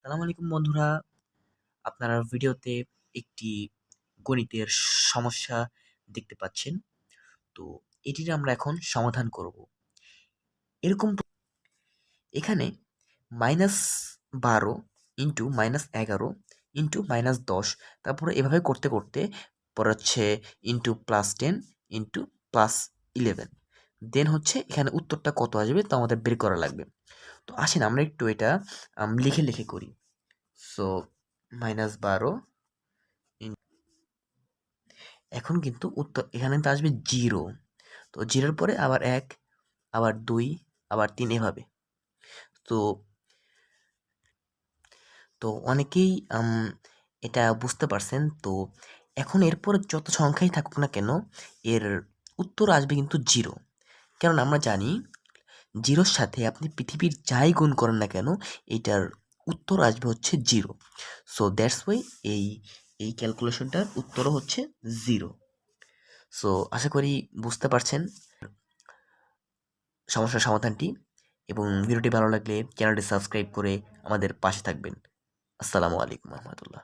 আসসালামু আলাইকুম বন্ধুরা। আপনারা ভিডিওতে একটি গণিতের সমস্যা দেখতে পাচ্ছেন। তো এটির আমরা এখন সমাধান করব। এরকম এখানে -12 ইন্টু -11 ইন্টু -10, তারপরে এভাবে করতে করতে পরে হচ্ছে ইন্টু +10 ইন্টু +11, দেন হচ্ছে এখানে উত্তরটা কত আসবে তা আমাদের বের করা লাগবে। তো আসেন আমরা একটু এটা লিখে লিখে করি। সো -12, এখন কিন্তু উত্তর এখানে তো আসবে 0। তো 0-র পরে আবার 1, আবার 2, আবার 3, এভাবে। তো তো অনেকেই এটা বুঝতে পারছেন। তো এখন এরপরে যত সংখ্যাই থাকুক না কেন, এর উত্তর আসবে কিন্তু 0। কারণ আমরা জানি 0-র সাথে আপনি পৃথিবীর যাই গুণ করেন না কেন, এটার উত্তর আসবে হচ্ছে 0। সো দ্যাটস ওয়াই এই এই ক্যালকুলেশনটার উত্তরও হচ্ছে 0। সো আশা করি বুঝতে পারছেন সমস্যার সমাধানটি, এবং ভিডিওটি ভালো লাগলে চ্যানেলটি সাবস্ক্রাইব করে আমাদের পাশে থাকবেন। আসসালামু আলাইকুম রহমতুল্লাহ।